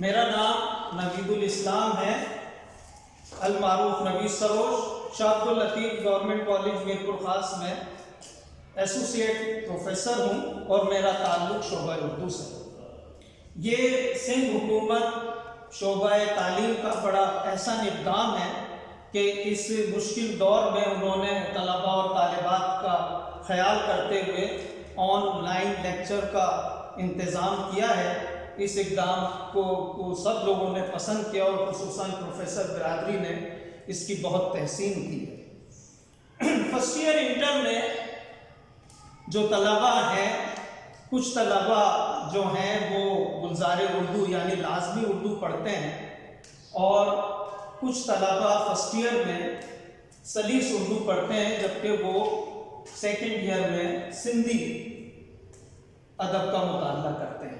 میرا نام نوید الاسلام ہے، المعروف نوید سروش، شاہ عبد اللطیف گورنمنٹ کالج میرپور خاص میں ایسوسیٹ پروفیسر ہوں اور میرا تعلق شعبہ اردو سے۔ یہ سندھ حکومت شعبہ تعلیم کا بڑا احسن اقدام ہے کہ اس مشکل دور میں انہوں نے طلباء اور طالبات کا خیال کرتے ہوئے آن لائن لیکچر کا انتظام کیا ہے۔ اس اقدام کو سب لوگوں نے پسند کیا اور خصوصاً پروفیسر برادری نے اس کی بہت تحسین کی ہے۔ فرسٹ ایئر انٹر میں جو طلباء ہیں، کچھ طلباء جو ہیں وہ گلزار اردو یعنی لازمی اردو پڑھتے ہیں، اور کچھ طلباء فرسٹ ایئر میں سلیس اردو پڑھتے ہیں، جبکہ وہ سیکنڈ ایئر میں سندھی ادب کا مطالعہ کرتے ہیں۔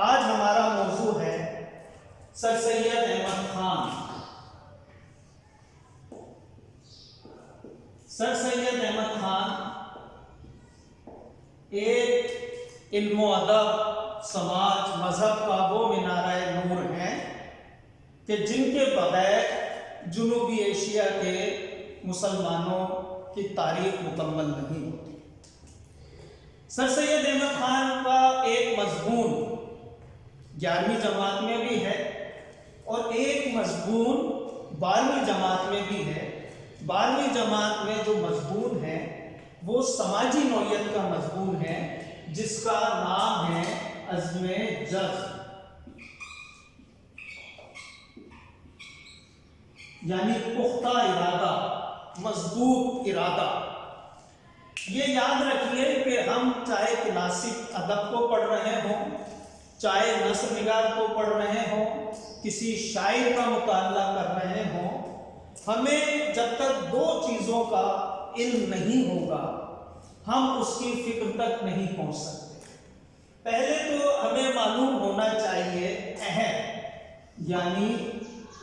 آج ہمارا موضوع ہے سر سید احمد خان۔ سر سید احمد خان ایک علم و ادب، سماج، مذہب کا وہ مینارہ نور ہیں کہ جن کے بغیر جنوبی ایشیا کے مسلمانوں کی تاریخ مکمل نہیں ہوتی۔ سر سید احمد خان کا ایک مضمون 11ویں جماعت میں بھی ہے اور ایک مضمون 12ویں جماعت میں بھی ہے۔ 12ویں جماعت میں جو مضمون ہے وہ سماجی نوعیت کا مضمون ہے، جس کا نام ہے عزم جزم، یعنی پختہ ارادہ، مضبوط ارادہ۔ یہ یاد رکھیے کہ ہم چاہے کلاسک ادب کو پڑھ رہے ہوں، چاہے نثر نگار کو پڑھ رہے ہوں، کسی شاعر کا مطالعہ کر رہے ہوں، ہمیں جب تک دو چیزوں کا علم نہیں ہوگا ہم اس کی فکر تک نہیں پہنچ سکتے۔ پہلے تو ہمیں معلوم ہونا چاہیے عہد، یعنی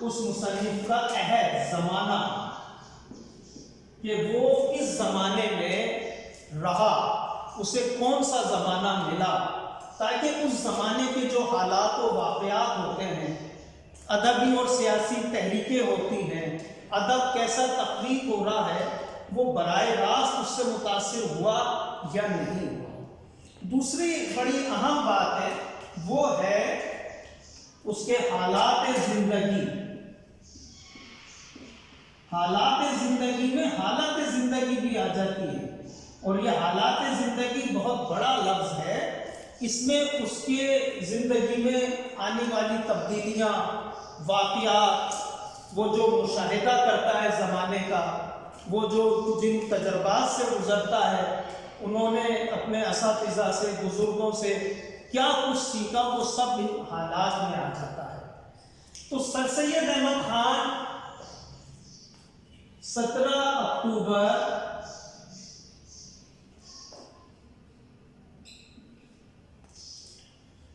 اس مصنف کا عہد، زمانہ، کہ وہ کس زمانے میں رہا، اسے کون سا زمانہ ملا، تاکہ اس زمانے کے جو حالات و واقعات ہوتے ہیں، ادبی اور سیاسی تحریکیں ہوتی ہیں، ادب کیسا تخلیق ہو رہا ہے، وہ براہ راست اس سے متاثر ہوا یا نہیں ہوا۔ دوسری بڑی اہم بات ہے وہ ہے اس کے حالات زندگی۔ حالات زندگی میں حالات زندگی بھی آ جاتی ہے، اور یہ حالات زندگی بہت بڑا لفظ ہے۔ اس میں اس کے زندگی میں آنے والی تبدیلیاں، واقعات، وہ جو مشاہدہ کرتا ہے زمانے کا، وہ جو جن تجربات سے گزرتا ہے، انہوں نے اپنے اساتذہ سے، بزرگوں سے کیا کچھ سیکھا، وہ سب ان حالات میں آ جاتا ہے۔ تو سر سید احمد خان 17 اکتوبر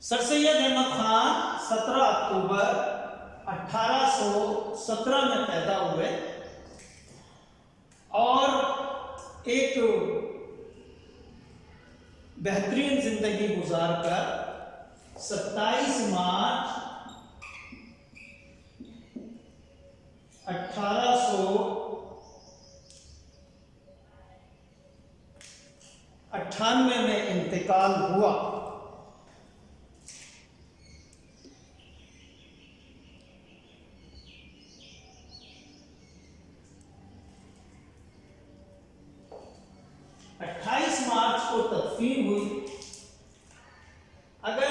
سر سید احمد خان 17 اکتوبر 1817 میں پیدا ہوئے، اور ایک بہترین زندگی گزار کر 27 مارچ 1898 میں انتقال ہوا۔ مارچ کو تدفین ہوئی۔ اگر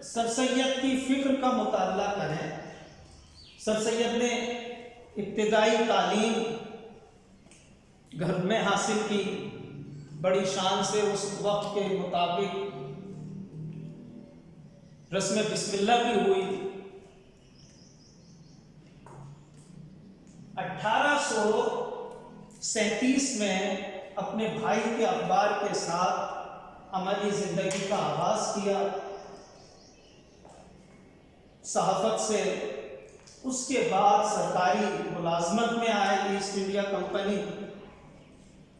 سر سید کی فکر کا مطالعہ کریں، سر سید نے ابتدائی تعلیم گھر میں حاصل کی، بڑی شان سے اس وقت کے مطابق رسم بسم اللہ بھی ہوئی۔ 1837 میں اپنے بھائی کے اخبار کے ساتھ عملی زندگی کا آغاز کیا، صحافت سے۔ اس کے بعد سرکاری ملازمت میں آئے، ایسٹ انڈیا کمپنی،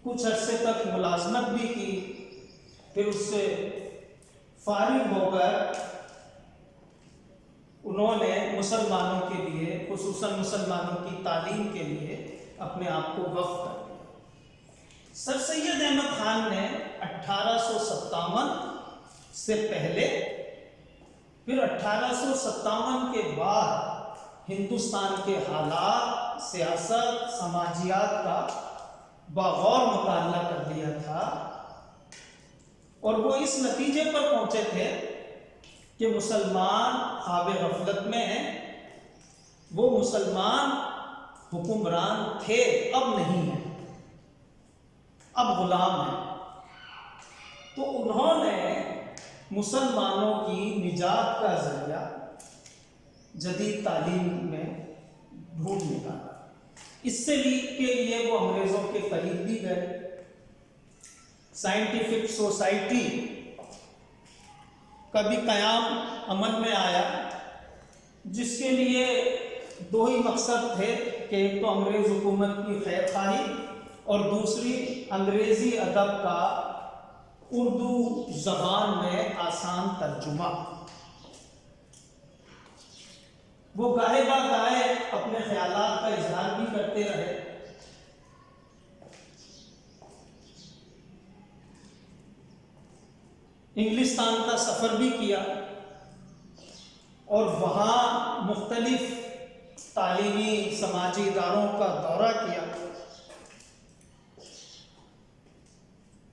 کچھ عرصے تک ملازمت بھی کی، پھر اس سے فارغ ہو کر انہوں نے مسلمانوں کے لیے، خصوصاً مسلمانوں کی تعلیم کے لیے اپنے آپ کو وقف کر دیا۔ سر سید احمد خان نے 1857 سے پہلے، پھر 1857 کے بعد ہندوستان کے حالات، سیاست، سماجیات کا بغور مطالعہ کر لیا تھا، اور وہ اس نتیجے پر پہنچے تھے کہ مسلمان خواب غفلت میں ہیں، وہ مسلمان حکمران تھے، اب نہیں ہیں، اب غلام ہیں۔ تو انہوں نے مسلمانوں کی نجات کا ذریعہ جدید تعلیم میں ڈھونڈ نکالا۔ اس سے کے لیے وہ انگریزوں کے قریب بھی گئے۔ سائنٹیفک سوسائٹی کا بھی قیام عمل میں آیا، جس کے لیے دو ہی مقصد تھے کہ ایک تو انگریز حکومت کی خیر خواہی، اور دوسری انگریزی ادب کا اردو زبان میں آسان ترجمہ۔ وہ گاہے با گاہے اپنے خیالات کا اظہار بھی کرتے رہے۔ انگلستان کا سفر بھی کیا، اور وہاں مختلف تعلیمی سماجی اداروں کا دورہ کیا۔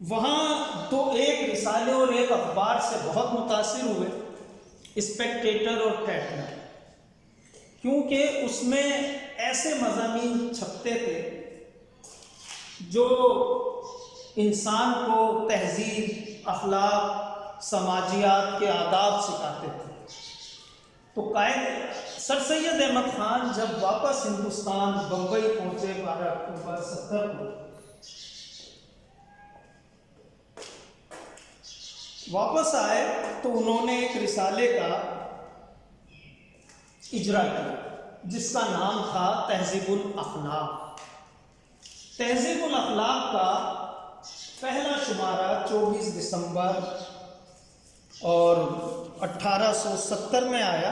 وہاں تو ایک رسالے اور ایک اخبار سے بہت متاثر ہوئے، اسپیکٹیٹر اور ٹیٹلر، کیونکہ اس میں ایسے مضامین چھپتے تھے جو انسان کو تہذیب، اخلاق، سماجیات کے آداب سکھاتے تھے۔ تو قائد سر سید احمد خان جب واپس ہندوستان بمبئی پہنچے 12 اکتوبر 70 کو، واپس آئے تو انہوں نے ایک رسالے کا اجرا کیا جس کا نام تھا تہذیب الاخلاق۔ تہذیب الاخلاق کا پہلا شمارہ 24 دسمبر اور 1870 میں آیا،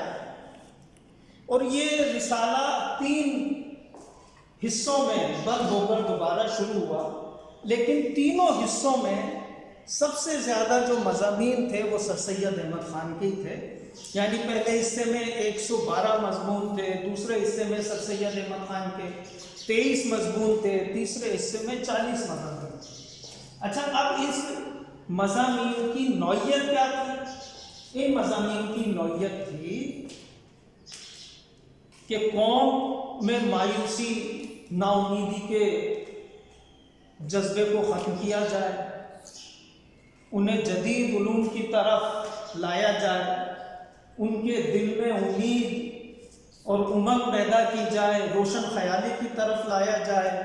اور یہ رسالہ 3 حصوں میں بند ہو کر دوبارہ شروع ہوا، لیکن تینوں حصوں میں سب سے زیادہ جو مضامین تھے وہ سر سید احمد خان کے ہی تھے۔ یعنی پہلے حصے میں 112 مضمون تھے، دوسرے حصے میں سر سید احمد خان کے 23 مضمون تھے، تیسرے حصے میں 40 مضامین تھے۔ اچھا، اب اس مضامین کی نوعیت کیا تھی؟ ان مضامین کی نوعیت تھی کہ قوم میں مایوسی، نا امیدی کے جذبے کو ختم کیا جائے، انہیں جدید علوم کی طرف لایا جائے، ان کے دل میں امید اور امنگ پیدا کی جائے، روشن خیالی کی طرف لایا جائے،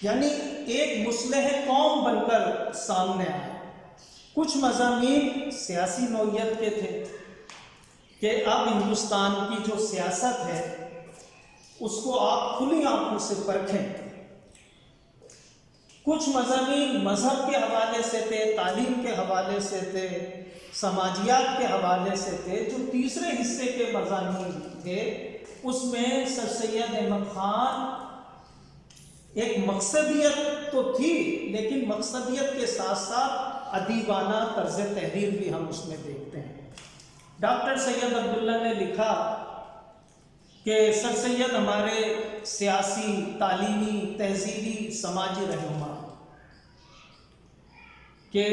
یعنی ایک مصلح قوم بن کر سامنے آئے۔ کچھ مضامین سیاسی نوعیت کے تھے کہ اب ہندوستان کی جو سیاست ہے اس کو آپ کھلی آنکھوں سے پرکھیں۔ کچھ مضامین مذہب کے حوالے سے تھے، تعلیم کے حوالے سے تھے، سماجیات کے حوالے سے تھے۔ جو تیسرے حصے کے مضامین تھے اس میں سر سید احمد خان ایک مقصدیت تو تھی، لیکن مقصدیت کے ساتھ ساتھ ادیبانہ طرز تحریر بھی ہم اس میں دیکھتے ہیں۔ ڈاکٹر سید عبداللہ نے لکھا کہ سر سید ہمارے سیاسی، تعلیمی، تہذیبی، سماجی رہنما، کہ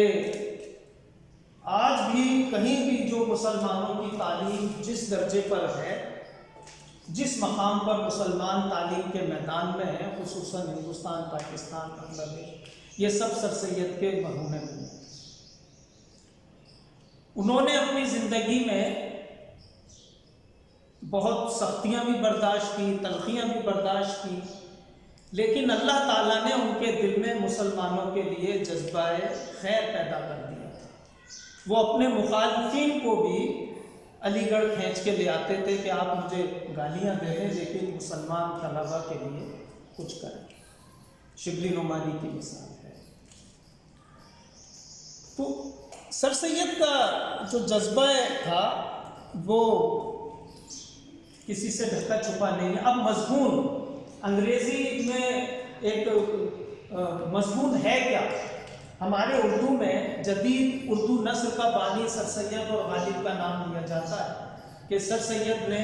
آج بھی کہیں بھی جو مسلمانوں کی تعلیم جس درجے پر ہے، جس مقام پر مسلمان تعلیم کے میدان میں ہیں، خصوصاً ہندوستان، پاکستان، بنگلہ دیش، یہ سب سر سید کے مرہون ہیں۔ انہوں نے اپنی زندگی میں بہت سختیاں بھی برداشت کی، تلخیاں بھی برداشت کی، لیکن اللہ تعالیٰ نے ان کے دل میں مسلمانوں کے لیے جذبہ خیر پیدا کر دیا تھا۔ وہ اپنے مخالفین کو بھی علی گڑھ کھینچ کے لے آتے تھے کہ آپ مجھے گالیاں دے دیں لیکن مسلمان طلباء کے لیے کچھ کریں۔ شبلی نعمانی کی مثال ہے۔ تو سر سید کا جو جذبہ تھا وہ کسی سے ڈھکا چھپا نہیں ہے۔ اب مضمون انگریزی میں ایک مضمون ہے کیا؟ ہمارے اردو میں جدید اردو نثر کا بانی سر سید اور غالب کا نام لیا جاتا ہے کہ سر سید نے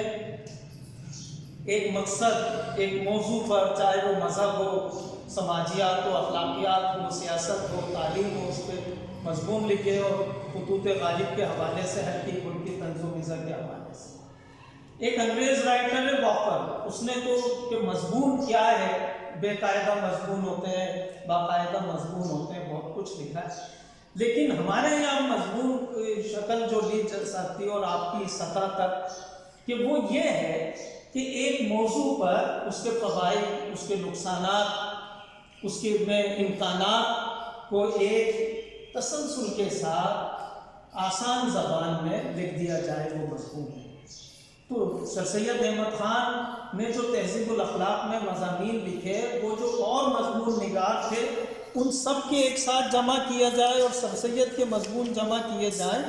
ایک مقصد، ایک موضوع پر، چاہے وہ مذہب ہو، سماجیات ہو، اخلاقیات ہو، سیاست ہو، تعلیم ہو، اس پہ مضمون لکھے اور خطوط غالب کے حوالے سے، ہر کی ان کی طنز و مزاح کے حوالے سے۔ ایک انگریز رائٹر ہے واکر، اس نے تو کہ مضمون کیا ہے، بے قاعدہ مضمون ہوتے ہیں، باقاعدہ مضمون ہوتے ہیں، بہت کچھ لکھا ہے۔ لیکن ہمارے یہاں مضمون کی شکل جو لی جا سکتی ہے اور آپ کی سطح تک، کہ وہ یہ ہے کہ ایک موضوع پر اس کے فوائد، اس کے نقصانات، اس کے میں امکانات کو ایک تسلسل کے ساتھ آسان زبان میں لکھ دیا جائے، وہ مضمون ہے۔ تو سر سید احمد خان نے جو تہذیب الاخلاق میں مضامین لکھے، وہ جو اور مضمون نگار تھے ان سب کے ایک ساتھ جمع کیا جائے اور سر سید کے مضمون جمع کیے جائیں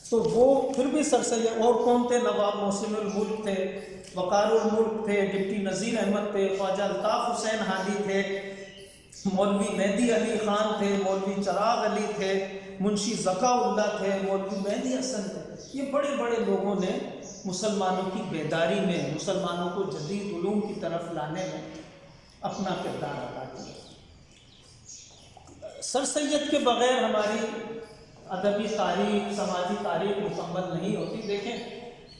تو وہ پھر بھی سر سید۔ اور کون تھے؟ نواب محسن الملک تھے، وقار الملک تھے، ڈپٹی نذیر احمد تھے، خواجہ الطاف حسین ہادی تھے، مولوی مہدی علی خان تھے، مولوی چراغ علی تھے، منشی ذکا اللہ تھے، مولوی مہدی حسن تھے۔ یہ بڑے بڑے لوگوں نے مسلمانوں کی بیداری میں، مسلمانوں کو جدید علوم کی طرف لانے میں اپنا کردار ادا کیا۔ سر سید کے بغیر ہماری ادبی تاریخ، سماجی تاریخ مکمل نہیں ہوتی۔ دیکھیں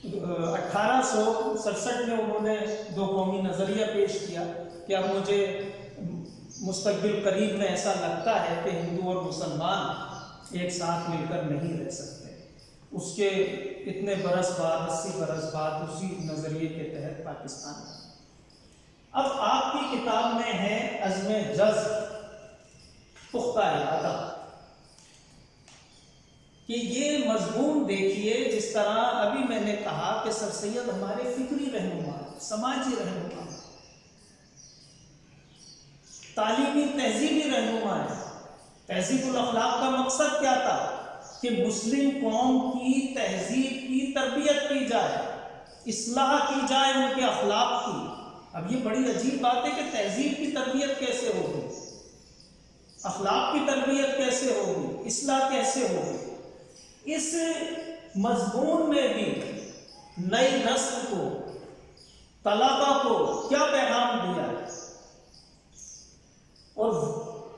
1867 میں انہوں نے دو قومی نظریہ پیش کیا کہ اب مجھے مستقبل قریب میں ایسا لگتا ہے کہ ہندو اور مسلمان ایک ساتھ مل کر نہیں رہ سکتے۔ اس کے اتنے برس بعد، 80 برس بعد اسی نظریے کے تحت پاکستان میں اب آپ کی کتاب میں ہے عزم جذب، پختہ ارادہ، کہ یہ مضمون دیکھیے جس طرح ابھی میں نے کہا کہ سر سید ہمارے فکری رہنما، سماجی رہنما، تعلیمی تہذیبی رہنما ہے۔ تہذیب الاخلاق کا مقصد کیا تھا؟ کہ مسلم قوم کی تہذیب کی تربیت کی جائے، اصلاح کی جائے ان کے اخلاق کی۔ اب یہ بڑی عجیب بات ہے کہ تہذیب کی تربیت کیسے ہوگی، اخلاق کی تربیت کیسے ہوگی، اصلاح کیسے ہوگی؟ اس مضمون میں بھی نئی نسل کو، طلباء کو کیا پیغام دیا ہے، اور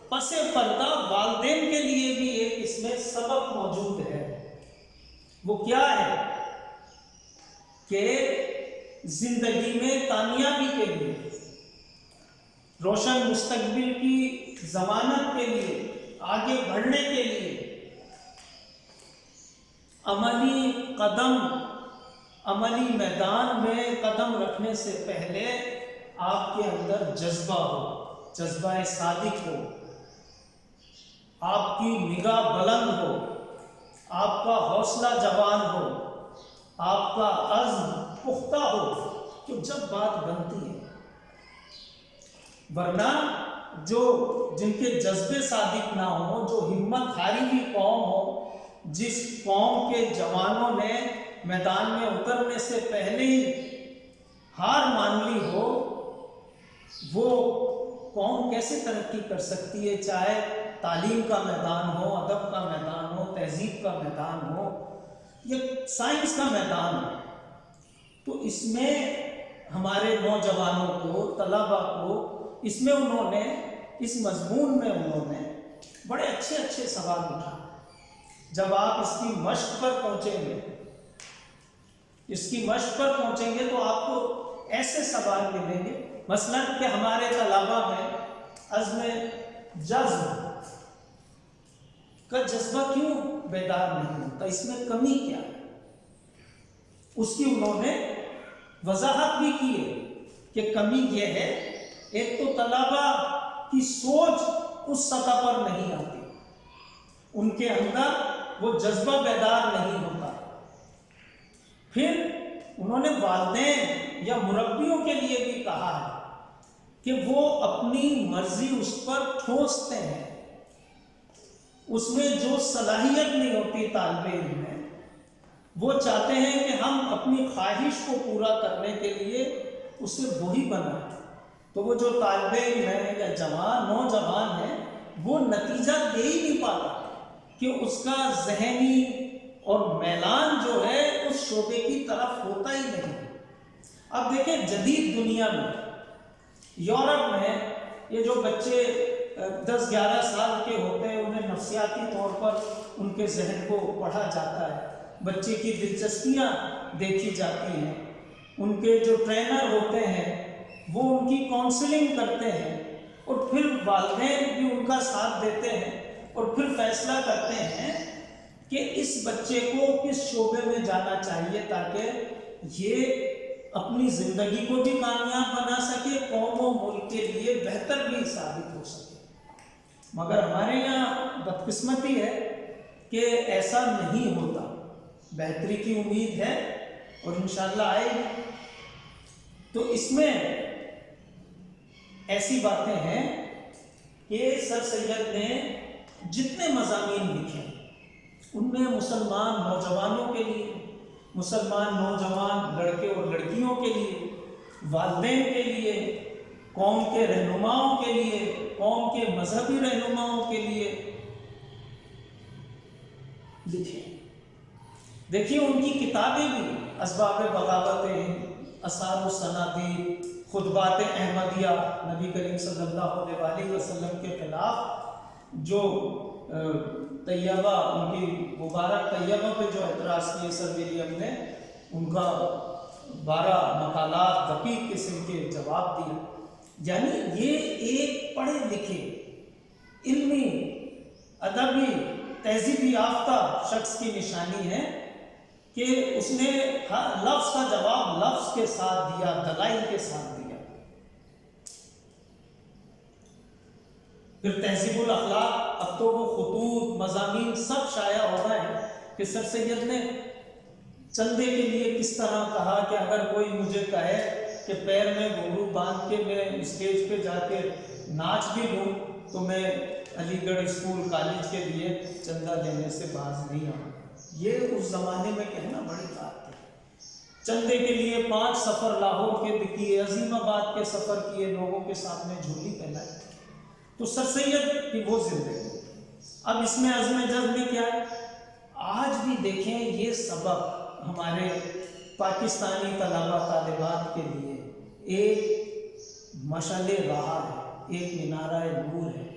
پس پردہ والدین کے لیے بھی ایک اس میں سبق موجود ہے۔ وہ کیا ہے کہ زندگی میں کامیابی کے لیے، روشن مستقبل کی ضمانت کے لیے، آگے بڑھنے کے لیے عملی قدم، عملی میدان میں قدم رکھنے سے پہلے آپ کے اندر جذبہ ہو، جذبہ صادق ہو، آپ کی نگاہ بلند ہو، آپ کا حوصلہ جوان ہو، آپ کا عزم پختہ ہو، تو جب بات بنتی ہے۔ ورنہ جن کے جذبے صادق نہ ہوں، جو ہمت ہاری ہوئی قوم ہو، جس قوم کے جوانوں نے میدان میں اترنے سے پہلے ہی ہار مان لی ہو، وہ قوم کیسے ترقی کر سکتی ہے؟ چاہے تعلیم کا میدان ہو، ادب کا میدان ہو، تہذیب کا میدان ہو، یا سائنس کا میدان ہو۔ تو اس میں ہمارے نوجوانوں کو، طلباء کو، اس میں انہوں نے، اس مضمون میں انہوں نے بڑے اچھے اچھے سوال اٹھائے۔ جب آپ اس کی مشق پر پہنچیں گے، اس کی مشق پر پہنچیں گے تو آپ کو ایسے سوال ملیں گے، مثلاً کہ ہمارے طلباء میں عزم جذب کا جذبہ کیوں بیدار نہیں ہوتا، اس میں کمی کیا ہے؟ اس کی انہوں نے وضاحت بھی کی ہے کہ کمی یہ ہے، ایک تو طلباء کی سوچ اس سطح پر نہیں آتی، ان کے اندر وہ جذبہ بیدار نہیں ہوتا۔ پھر انہوں نے والدین یا مربیوں کے لیے بھی کہا ہے کہ وہ اپنی مرضی اس پر ٹھوستے ہیں، اس میں جو صلاحیت نہیں ہوتی طالب علم میں، وہ چاہتے ہیں کہ ہم اپنی خواہش کو پورا کرنے کے لیے اسے وہی بنائیں. تو وہ جو طالب علم ہے یا نوجوان ہے وہ نتیجہ دے ہی نہیں پاتا کہ اس کا ذہنی اور میلان جو ہے اس شعبے کی طرف ہوتا ہی نہیں. اب دیکھیں جدید دنیا میں یورپ میں یہ جو بچے 10-11 سال کے ہوتے ہیں انہیں نفسیاتی طور پر ان کے ذہن کو پڑھا جاتا ہے، بچے کی دلچسپیاں دیکھی جاتی ہیں، ان کے جو ٹرینر ہوتے ہیں وہ ان کی کاؤنسلنگ کرتے ہیں اور پھر والدین بھی ان کا ساتھ دیتے ہیں اور پھر فیصلہ کرتے ہیں کہ اس بچے کو کس شعبے میں جانا چاہیے تاکہ یہ اپنی زندگی کو بھی کامیاب بنا سکے، قوم و ملک کے لیے بہتر بھی ثابت ہو سکے. مگر ہمارے یہاں بدقسمتی ہے کہ ایسا نہیں ہوتا. بہتری کی امید ہے اور انشاءاللہ آئے گی. تو اس میں ایسی باتیں ہیں کہ سر سید نے جتنے مضامین لکھے ان میں مسلمان نوجوانوں کے لیے، مسلمان نوجوان لڑکے اور لڑکیوں کے لیے، والدین کے لیے، قوم کے رہنماؤں کے لیے، قوم کے مذہبی رہنماؤں کے لیے لکھے. دیکھیے ان کی کتابیں بھی اسباب بغاوت، اثار الصنادید، خطبات احمدیہ، نبی کریم صلی اللہ علیہ وسلم کے خلاف جو طیبہ، ان کی مبارک طیبہ پہ جو اعتراض کیے سر ولیم نے، ان کا 12 مقالات دقیق قسم کے جواب دیے. یعنی یہ ایک پڑھے لکھے، علمی، ادبی، تہذیبی یافتہ شخص کی نشانی ہے کہ اس نے ہر لفظ کا جواب لفظ کے ساتھ دیا، دلائل کے ساتھ دیا. پھر تہذیب الاخلاق، اب تو وہ خطوط، مضامین سب شائع ہو رہا ہے کہ سر سید نے چندے کے لیے کس طرح کہا کہ اگر کوئی مجھے کہے کہ پیر میں گھنگرو باندھ کے میں اسٹیج پہ جا کے ناچ بھی لوں تو میں علی گڑھ اسکول کالج کے لیے چندہ دینے سے باز نہیں آؤں. یہ اس زمانے میں کہنا بڑی بات تھی. چندے کے لیے 5 سفر لاہور کے کیے، عظیم آباد کے سفر کیے، لوگوں کے سامنے جھولی پہنائی. تو سر سید کی وہ زندگی. اب اس میں عزم جذب میں کیا ہے؟ آج بھی دیکھیں یہ سبق ہمارے پاکستانی طلبہ طالبات کے لیے ایک مشعل راہ ہے، ایک مینارہ نور ہے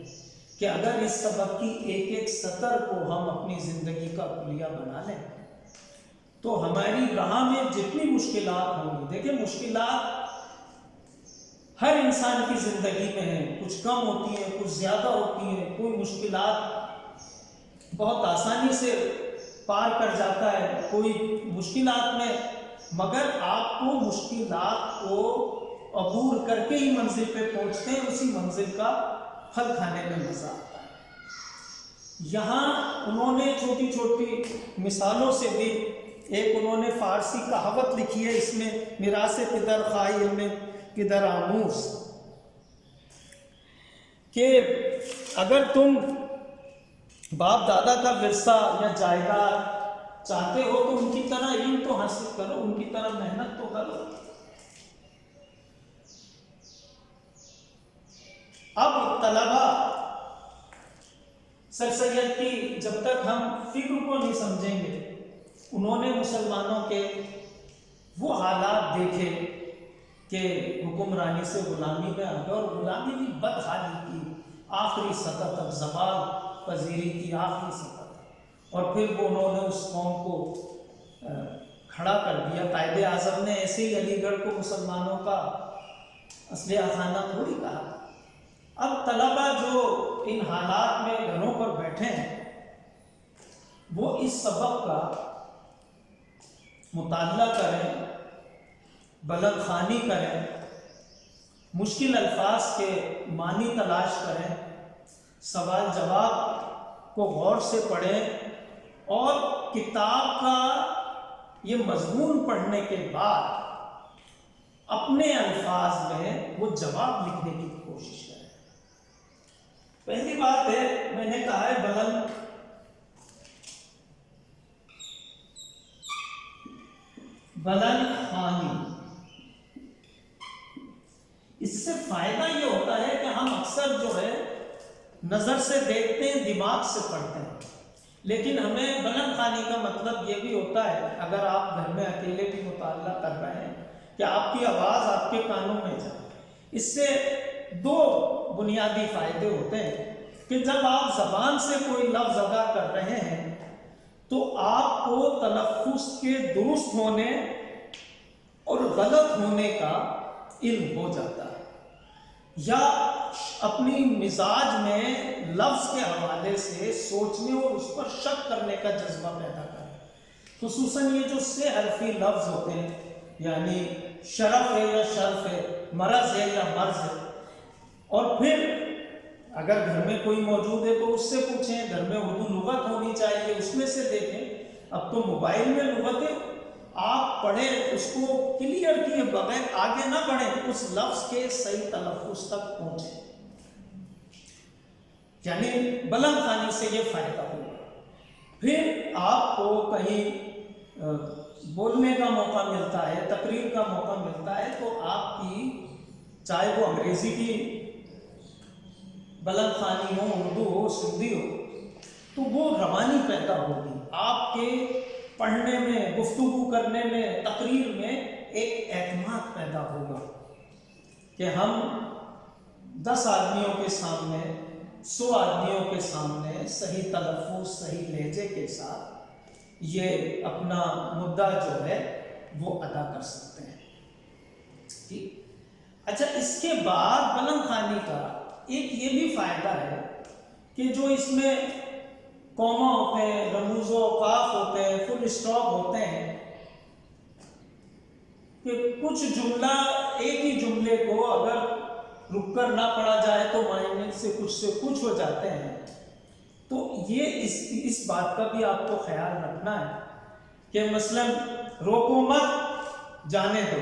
کہ اگر اس سبق کی ایک ایک سطر کو ہم اپنی زندگی کا کلیہ بنا لیں تو ہماری راہ میں جتنی مشکلات ہوں گی، دیکھیں مشکلات ہر انسان کی زندگی میں ہیں، کچھ کم ہوتی ہیں، کچھ زیادہ ہوتی ہیں. کوئی مشکلات بہت آسانی سے پار کر جاتا ہے، کوئی مشکلات میں، مگر آپ کو مشکلات کو عبور کر کے ہی منزل پہ پہنچتے ہیں، اسی منزل کا پھل کھانے میں مزہ آتا ہے. یہاں انہوں نے چھوٹی چھوٹی مثالوں سے بھی، ایک انہوں نے فارسی کہاوت لکھی ہے اس میں، میراث پدر خواہ علم پدر آموز، کہ اگر تم باپ دادا کا ورثہ یا جائیداد چاہتے ہو تو ان کی طرح علم تو حاصل کرو، ان کی طرح محنت تو کرو. اب طلبہ سر سید کی جب تک ہم فکر کو نہیں سمجھیں گے، انہوں نے مسلمانوں کے وہ حالات دیکھے کہ حکمرانی سے غلامی میں آ گئے، اور غلامی بھی بدحالی کی آخری سطح تک، زوال پذیری کی آخری سطح تک، اور پھر وہ انہوں نے اس قوم کو کھڑا کر دیا. قائد اعظم نے ایسے ہی علی گڑھ کو مسلمانوں کا اسلحہ خانہ تھوڑی کہا. اب طلبہ جو ان حالات میں گھروں پر بیٹھے ہیں وہ اس سبق کا مطالعہ کریں، بلند خوانی کریں، مشکل الفاظ کے معنی تلاش کریں، سوال جواب کو غور سے پڑھیں، اور کتاب کا یہ مضمون پڑھنے کے بعد اپنے الفاظ میں وہ جواب لکھنے کی کوشش کریں. پہلی بات ہے، میں نے کہا ہے بلند بلند خوانی. اس سے فائدہ یہ ہوتا ہے کہ ہم اکثر جو ہے نظر سے دیکھتے ہیں، دماغ سے پڑھتے ہیں، لیکن ہمیں بلند خوانی کا مطلب یہ بھی ہوتا ہے، اگر آپ گھر میں اکیلے بھی مطالعہ کر رہے ہیں، کہ آپ کی آواز آپ کے کانوں میں جائے. اس سے دو بنیادی فائدے ہوتے ہیں کہ جب آپ زبان سے کوئی لفظ ادا کر رہے ہیں تو آپ کو تلفظ کے درست ہونے اور غلط ہونے کا علم ہو جاتا ہے، یا اپنی مزاج میں لفظ کے حوالے سے سوچنے اور اس پر شک کرنے کا جذبہ پیدا کریں. خصوصاً یہ جو سے حرفی لفظ ہوتے ہیں، یعنی شرف ہے یا شرف ہے، مرض ہے یا مرض ہے. اور پھر اگر گھر میں کوئی موجود ہے تو اس سے پوچھیں، گھر میں اردو لغت ہونی چاہیے، اس میں سے دیکھیں. اب تو موبائل میں لغتیں آپ پڑھیں، اس کو کلیئر کیے بغیر آگے نہ بڑھیں، اس لفظ کے صحیح تلفظ تک پہنچیں. یعنی بلند خوانی سے یہ فائدہ ہوگا. پھر آپ کو کہیں بولنے کا موقع ملتا ہے، تقریر کا موقع ملتا ہے، تو آپ کی چاہے وہ انگریزی کی بلند خوانی ہو، اردو ہو، سندھی ہو، تو وہ روانی پیدا ہوگی. آپ کے پڑھنے میں، گفتگو کرنے میں، تقریر میں ایک اعتماد پیدا ہوگا کہ ہم 10 آدمیوں کے سامنے، 100 آدمیوں کے سامنے صحیح تلفظ، صحیح لہجے کے ساتھ یہ اپنا مدعا جو ہے وہ ادا کر سکتے ہیں. ٹھیک. اچھا، اس کے بعد بلند خوانی کا ایک یہ بھی فائدہ ہے کہ جو اس میں کوما ہوتے ہیں، رموز و اوقاف ہوتے ہیں، فل اسٹاپ ہوتے ہیں، کہ کچھ جملہ، ایک ہی جملے کو اگر رک کر نہ پڑھا جائے تو معنی سے کچھ ہو جاتے ہیں. تو یہ اس بات کا بھی آپ کو خیال رکھنا ہے کہ مثلا روکو مت، جانے دو.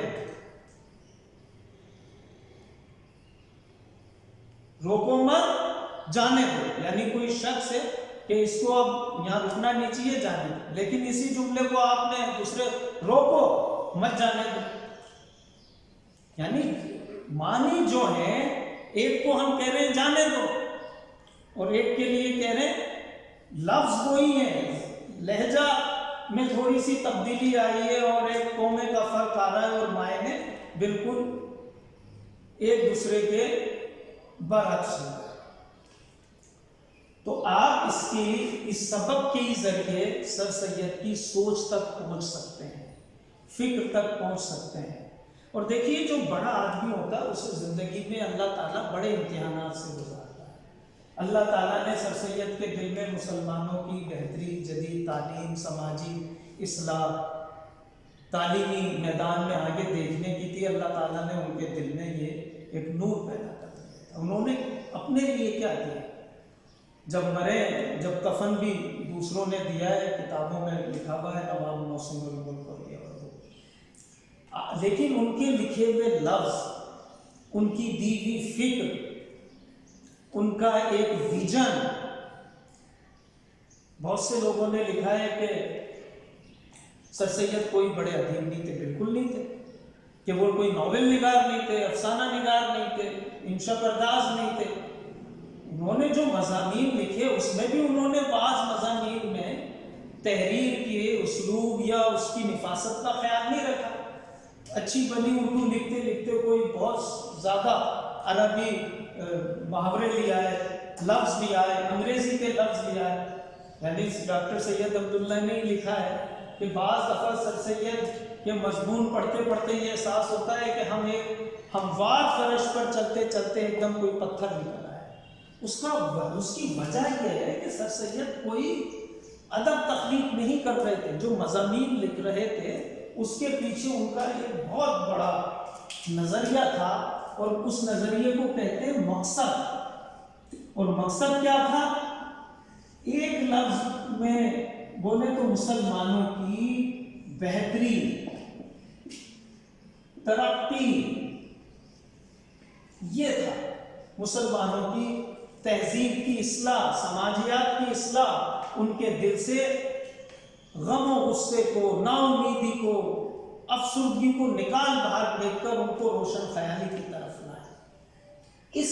روکو مت، جانے دو، یعنی کوئی شخص ہے کہ اس کو اب یہاں رکنا نہیں چاہیے، جانے دو، لیکن اسی جملے کو آپ نے دوسرے روکو مت، جانے دو. یعنی معنی جو ہے، ایک کو ہم کہہ رہے ہیں جانے دو، اور ایک کے لیے کہہ رہے ہیں لفظ وہی ہے، لہجہ میں تھوڑی سی تبدیلی آئی ہے اور ایک کومے کا فرق آ رہا ہے، اور معنی بالکل ایک دوسرے کے برعکس ہے. تو آپ اس سبق کے ذریعے سر سید کی سوچ تک پہنچ سکتے ہیں، فکر تک پہنچ سکتے ہیں. اور دیکھیے، جو بڑا آدمی ہوتا ہے اسے زندگی میں اللہ تعالیٰ بڑے امتحانات سے گزارتا ہے. اللہ تعالیٰ نے سر سید کے دل میں مسلمانوں کی بہتری، جدید تعلیم، سماجی اصلاح، تعلیمی میدان میں آگے دیکھنے کی تھی. اللہ تعالیٰ نے ان کے دل میں یہ ایک نور پیدا کر دیا. انہوں نے اپنے لیے کیا کیا؟ جب مرے، جب کفن بھی دوسروں نے دیا ہے، کتابوں میں لکھا ہوا ہے نواب محسن الملک اور یہ، لیکن ان کے لکھے ہوئے لفظ، ان کی دی ہوئی فکر، ان کا ایک ویژن. بہت سے لوگوں نے لکھا ہے کہ سر سید کوئی بڑے ادیب نہیں تھے، بالکل نہیں تھے، کہ وہ کوئی ناول نگار نہیں تھے، افسانہ نگار نہیں تھے، انشا پرداز نہیں تھے. انہوں نے جو مضامین لکھے اس میں بھی انہوں نے بعض مضامین میں تحریر کے اسلوب یا اس کی نفاست کا خیال نہیں رکھا. اچھی بنی اردو لکھتے لکھتے کوئی بہت زیادہ عربی محاورے لیا ہے، لفظ لیا ہے، انگریزی کے لفظ لیا ہے. یعنی ڈاکٹر سید عبداللہ نے لکھا ہے کہ بعض دفعہ سر سید کے مضمون پڑھتے پڑھتے یہ احساس ہوتا ہے کہ ہم ایک ہموار فرش پر چلتے چلتے ایک دم کوئی پتھر نکل رہا ہے. اس کی وجہ یہ ہے کہ سر سید کوئی ادب تخلیق نہیں کر رہے تھے. جو مضامین لکھ رہے تھے اس کے پیچھے ان کا ایک بہت بڑا نظریہ تھا، اور اس نظریے کو کہتے ہیں مقصد. اور مقصد کیا تھا؟ ایک لفظ میں بولے تو مسلمانوں کی بہتری، ترقی، یہ تھا. مسلمانوں کی تہذیب کی اصلاح، سماجیات کی اصلاح، ان کے دل سے غم و غصے کو، نا امیدی کو افسردگی کو نکال باہر پھینک کر ان کو روشن خیالی کی طرف لائیں۔ اس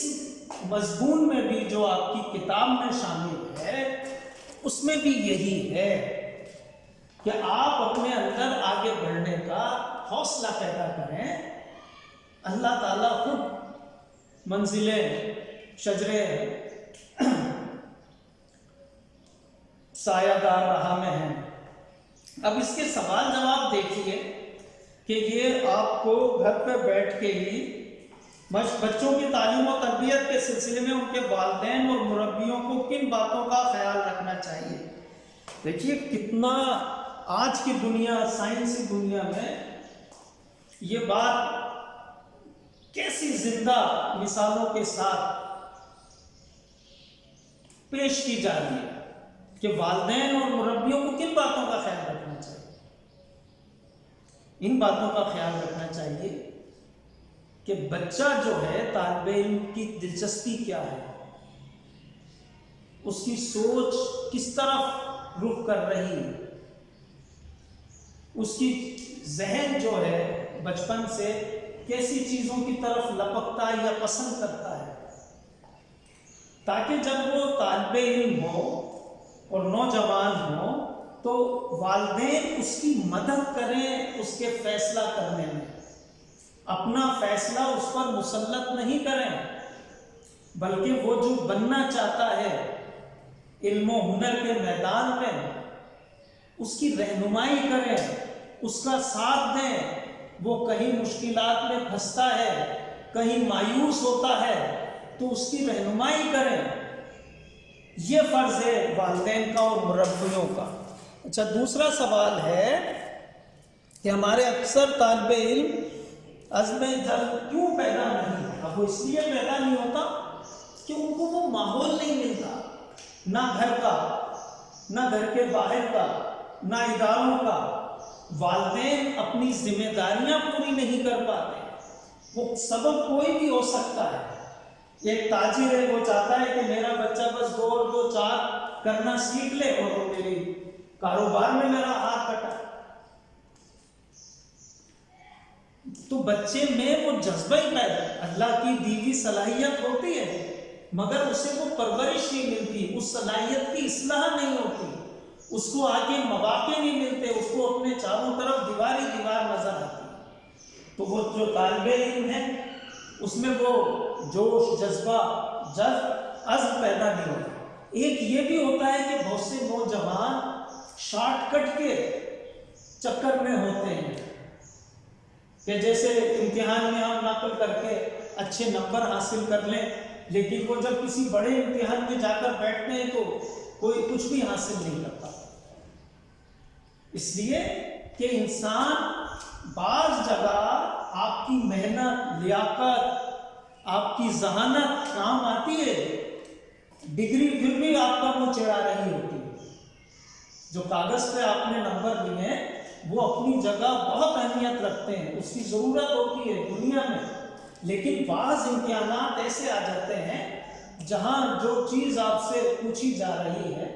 مضمون میں بھی جو آپ کی کتاب میں شامل ہے اس میں بھی یہی ہے کہ آپ اپنے اندر آگے بڑھنے کا حوصلہ پیدا کریں۔ اللہ تعالیٰ خود منزلیں شجرے سایہ دار راہ میں ہیں۔ اب اس کے سوال جواب دیکھیے کہ یہ آپ کو گھر پہ بیٹھ کے ہی بچوں کی تعلیم و تربیت کے سلسلے میں ان کے والدین اور مربیوں کو کن باتوں کا خیال رکھنا چاہیے۔ دیکھیے کتنا آج کی دنیا، سائنسی دنیا میں یہ بات کیسی زندہ مثالوں کے ساتھ پیش کی جا رہی ہے کہ والدین اور مربیوں کو کن باتوں کا خیال رکھنا چاہیے۔ ان باتوں کا خیال رکھنا چاہیے کہ بچہ جو ہے طالب علم کی دلچسپی کیا ہے، اس کی سوچ کس طرف رخ کر رہی ہے، اس کی ذہن جو ہے بچپن سے کیسی چیزوں کی طرف لپکتا ہے یا پسند کرتا ہے، تاکہ جب وہ طالب علم ہو اور نوجوان ہو تو والدین اس کی مدد کریں اس کے فیصلہ کرنے میں، اپنا فیصلہ اس پر مسلط نہیں کریں، بلکہ وہ جو بننا چاہتا ہے علم و ہنر کے میدان میں اس کی رہنمائی کریں، اس کا ساتھ دیں۔ وہ کہیں مشکلات میں پھنستا ہے، کہیں مایوس ہوتا ہے تو اس کی رہنمائی کریں۔ یہ فرض ہے والدین کا اور مربیوں کا۔ اچھا، دوسرا سوال ہے کہ ہمارے اکثر طالب علم عزم جلد کیوں پیدا نہیں ہوتا؟ وہ اس لیے پیدا نہیں ہوتا کہ ان کو وہ ماحول نہیں ملتا، نہ گھر کا، نہ گھر کے باہر کا، نہ اداروں کا۔ والدین اپنی ذمہ داریاں پوری نہیں کر پاتے۔ وہ سبب کوئی بھی ہو سکتا ہے۔ ایک تاجر ہے، وہ چاہتا ہے کہ میرا بچہ بس 2 اور 2 4 کرنا سیکھ لے اور وہ میری کاروبار میں میرا ہاتھ بٹا۔ تو بچے میں وہ جذبہ ہی پیدا، اللہ کی دی ہوئی صلاحیت ہوتی ہے مگر اسے وہ پرورش نہیں ملتی، اس صلاحیت کی اصلاح نہیں ہوتی، اس کو آگے مواقع نہیں ملتے، اس کو اپنے چاروں طرف دیوار ہی دیوار نظر آتی۔ تو وہ جو طالب علم ہے اس میں وہ جوش، جذبہ، عزم پیدا نہیں ہوتا۔ ایک یہ بھی ہوتا ہے کہ بہت سے نوجوان شارٹ کٹ کے چکر میں ہوتے ہیں کہ جیسے امتحان میں ہم نقل کر کے اچھے نمبر حاصل کر لیں، لیکن وہ جب کسی بڑے امتحان میں جا کر بیٹھتے ہیں تو کوئی کچھ بھی حاصل نہیں کرتا۔ اس لیے کہ انسان بعض جگہ آپ کی محنت، لیاقت، آپ کی ذہانت کام آتی ہے، ڈگری پھر بھی آپ کا منہ چڑھا رہی ہوتی ہے۔ جو کاغذ پہ آپ نے نمبر لیے ہیں وہ اپنی جگہ بہت اہمیت رکھتے ہیں، اس کی ضرورت ہوتی ہے دنیا میں، لیکن بعض امتحانات ایسے آ جاتے ہیں جہاں جو چیز آپ سے پوچھی جا رہی ہے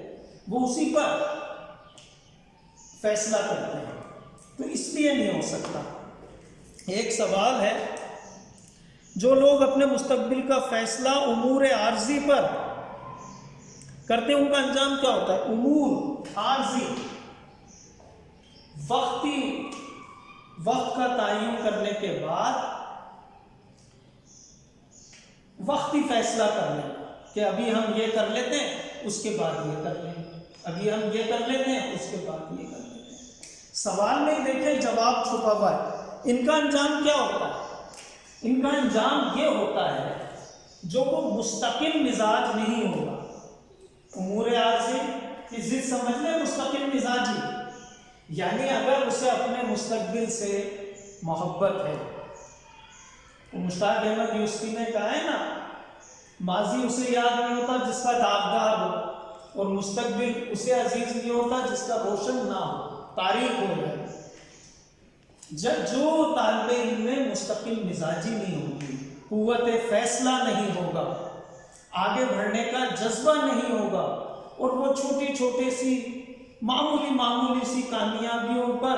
وہ اسی پر فیصلہ کرتے ہیں، تو اس لیے نہیں ہو سکتا۔ ایک سوال ہے، جو لوگ اپنے مستقبل کا فیصلہ امور عارضی پر کرتے ہیں ان کا انجام کیا ہوتا ہے؟ امور عارضی، وقت کا تعین کرنے کے بعد وقتی فیصلہ کر لیں کہ ابھی ہم یہ کر لیتے ہیں اس کے بعد یہ کر لیں گے، ابھی ہم یہ کر لیتے ہیں اس کے بعد یہ کر لیتے ہیں۔ سوال میں دیکھیں جواب چھپا ہوا ہے۔ ان کا انجام کیا ہوتا ہے؟ ان کا انجام یہ ہوتا ہے جو وہ مستقل مزاج نہیں ہوگا۔ امور عارضی کی ضد سمجھ لیں، مستقل مزاجی، یعنی اگر اسے اپنے مستقبل سے محبت ہے، مشتاق احمد یوسفی نے کہا ہے نا، ماضی اسے یاد نہیں ہوتا جس کا داغدار ہو، اور مستقبل اسے عزیز نہیں ہوتا جس کا روشن نہ ہو، تاریخ ہو جائے۔ جو طالب علم میں مستقل مزاجی نہیں ہوگی، قوت فیصلہ نہیں ہوگا، آگے بڑھنے کا جذبہ نہیں ہوگا، اور وہ چھوٹی چھوٹی سی معمولی سی کامیابیوں پر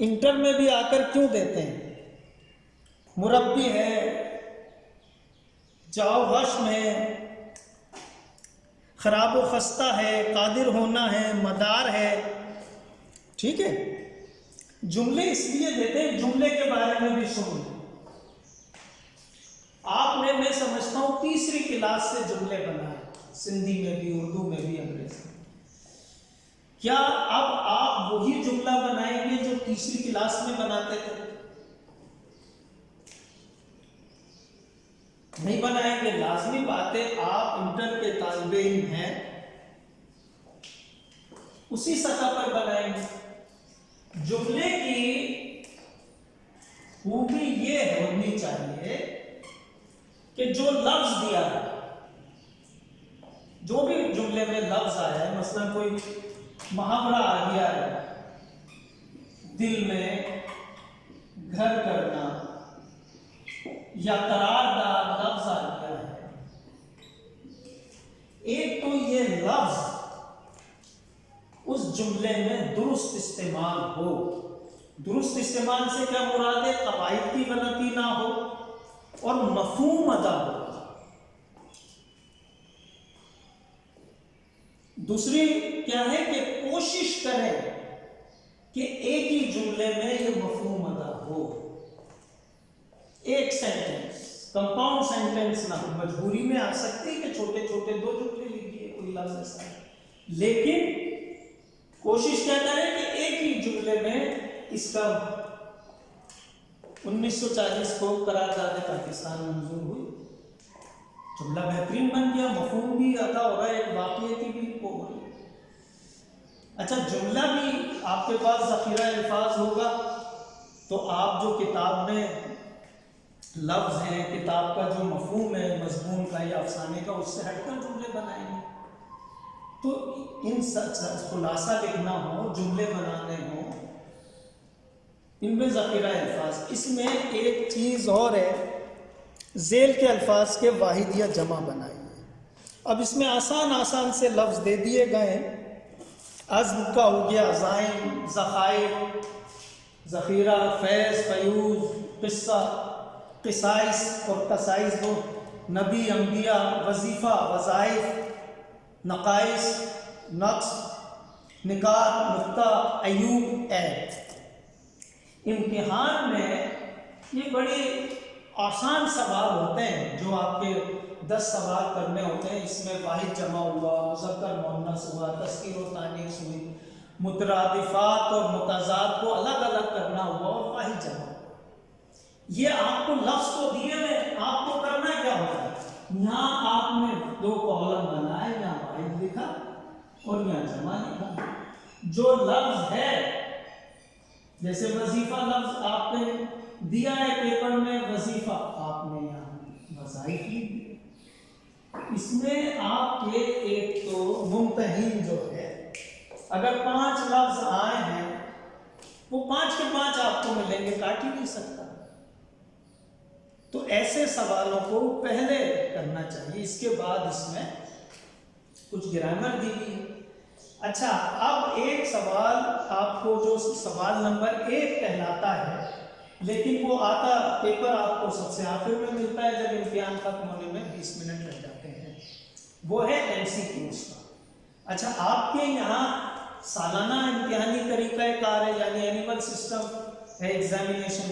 انٹر میں بھی آ کر کیوں دیتے ہیں؟ مربی ہے، جاؤ غشم ہے، خراب و خستہ ہے، قادر ہونا ہے، مدار ہے، ٹھیک ہے؟ جملے اس لیے دیتے ہیں، جملے کے بارے میں بھی سن. آپ نے، میں سمجھتا ہوں، تیسری کلاس سے جملے بنائے، سندھی میں بھی، اردو میں بھی، انگریزی میں. کیا اب آپ وہی جملہ بنائیں گے جو تیسری کلاس میں بناتے تھے؟ نہیں بنائیں گے. لازمی بات ہے، آپ انٹر کے طالب علم ہیں، اسی سطح پر بنائیں گے. جملے کی خوبی یہ ہونی چاہیے کہ جو لفظ دیا ہے، جو بھی جملے میں لفظ آیا ہے، مثلا کوئی محاورہ آ گیا ہے، دل میں گھر کرنا، یا قرارداد لفظ آ گیا ہے، ایک تو یہ لفظ اس جملے میں درست استعمال ہو. درست استعمال سے کیا مراد ہے؟ قواعد کی غلطی نہ ہو اور مفہوم ادا ہو. دوسری کیا ہے کہ کوشش کریں کہ ایک ہی جملے میں یہ مفہوم ادا ہو. ایک سینٹنس، کمپاؤنڈ سینٹنس نہ ہو. مجبوری میں آ سکتی ہے کہ چھوٹے چھوٹے 2 جملے لکھیے، کوئی لفظ ایسا ہے، لیکن کوشش کیا کریں کہ ایک ہی جملے میں اس کا 1940 کو قرارداد پاکستان منظور ہوئی، جملہ بہترین بن گیا، مفہوم بھی ادا ہو رہا ہے، ایک واقعیتی بھی ہو رہی ہے. اچھا، جملہ بھی آپ کے پاس ذخیرہ الفاظ ہوگا تو آپ جو کتاب میں لفظ ہیں، کتاب کا جو مفہوم ہے، مضمون کا یا افسانے کا، اس سے ہٹ کر جملے بنائیں گے. تو ان خلاصہ لکھنا ہو، جملے بنانے ہوں، ان میں ذخیرہ الفاظ. اس میں ایک چیز اور ہے، ذیل کے الفاظ کے واحد یا جمع بنائیے. اب اس میں آسان سے لفظ دے دیے گئے ہیں. عزم کا ہو گیا عزائم، ذخائر، ذخیرہ، فیض، فیوز، قصہ، قصائص اور قصائص دو، نبی، انبیاء، وظیفہ، وظائف، نقائص، نقص، نکات، نقطہ، عیوب، عیب. امتحان میں یہ بڑے آسان سوال ہوتے ہیں جو آپ کے 10 سوال کرنے ہوتے ہیں. اس میں واحد جمع ہوا، مذکر مؤنث ہوا، تذکیر و تانیث ہوئی، مترادفات اور متضاد کو الگ الگ کرنا ہوا اور واحد جمع ہوا. یہ آپ کو لفظ کو دیے ہوئے، آپ کو کرنا کیا ہوتا ہے؟ یہاں آپ نے 2 کالم بنائے، یہاں واحد لکھا اور یہاں جمع لکھا. جو لفظ ہے، جیسے وظیفہ لفظ آپ نے دیا ہے پیپر میں، وظیفہ، آپ نے یہاں وظائف لکھ دی. اس میں آپ کے ایک تو ممتحن جو ہے، اگر 5 لفظ آئے ہیں وہ 5 کے 5 آپ کو ملیں گے، کاٹ ہی نہیں سکتا. تو ایسے سوالوں کو پہلے کرنا چاہیے، اس کے بعد اس میں کچھ گرامر دی گئی ہے. اچھا، اب ایک سوال آپ کو جو سوال نمبر 1 کہلاتا ہے، لیکن وہ آتا پیپر آپ کو سب سے آخر میں ملتا ہے جب امتحان ختم ہونے میں 20 منٹ رہ جاتے ہیں، وہ ہے MCQs کا. اچھا، آپ کے یہاں سالانہ امتحانی طریقہ کار ہے، یعنی اینول سسٹم ہے ایگزامینیشن.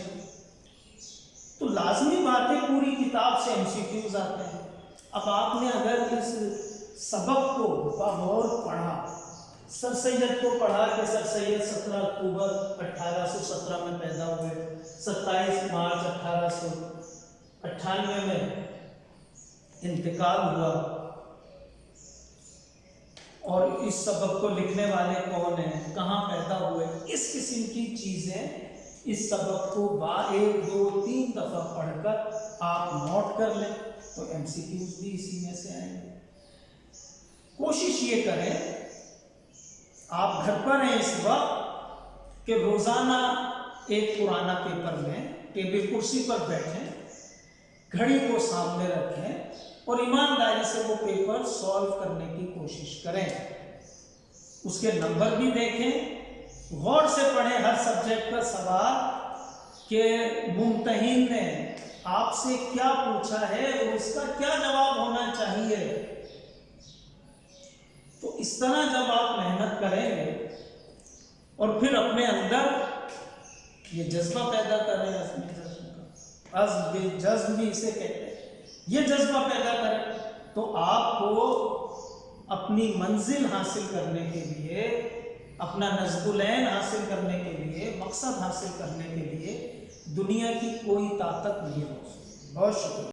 تو لازمی بات ہے پوری کتاب سے MCQs آتے ہیں. اب آپ نے اگر اس سبق کو بغور پڑھا، سر سید کو پڑھا کہ سر سید 17 اکتوبر 1817 میں پیدا ہوئے، 27 مارچ 1898 میں انتقال ہوا، اور اس سبق کو لکھنے والے کون ہیں، کہاں پیدا ہوئے، اس قسم کی چیزیں اس سبق کو 1 2 3 دفعہ پڑھ کر آپ نوٹ کر لیں تو MCQs بھی اسی میں سے آئیں گے. کوشش یہ کریں، آپ گھر پر ہیں اس وقت، کہ روزانہ ایک پرانا پیپر لیں، ٹیبل کرسی پر بیٹھیں، گھڑی کو سامنے رکھیں اور ایمانداری سے وہ پیپر سالو کرنے کی کوشش کریں. اس کے نمبر بھی دیکھیں غور سے پڑھیں ہر سبجیکٹ کا سوال کہ ممتحن نے آپ سے کیا پوچھا ہے اور اس کا کیا جواب ہونا چاہیے. تو اس طرح جب آپ محنت کریں گے اور پھر اپنے اندر یہ جذبہ پیدا کریں، جذب بھی اسے کہتے ہیں، یہ جذبہ پیدا کریں تو آپ کو اپنی منزل حاصل کرنے کے لیے، اپنا نصب العین حاصل کرنے کے لیے، مقصد حاصل کرنے کے لیے دنیا کی کوئی طاقت نہیں ہو سکتی. بہت شکریہ.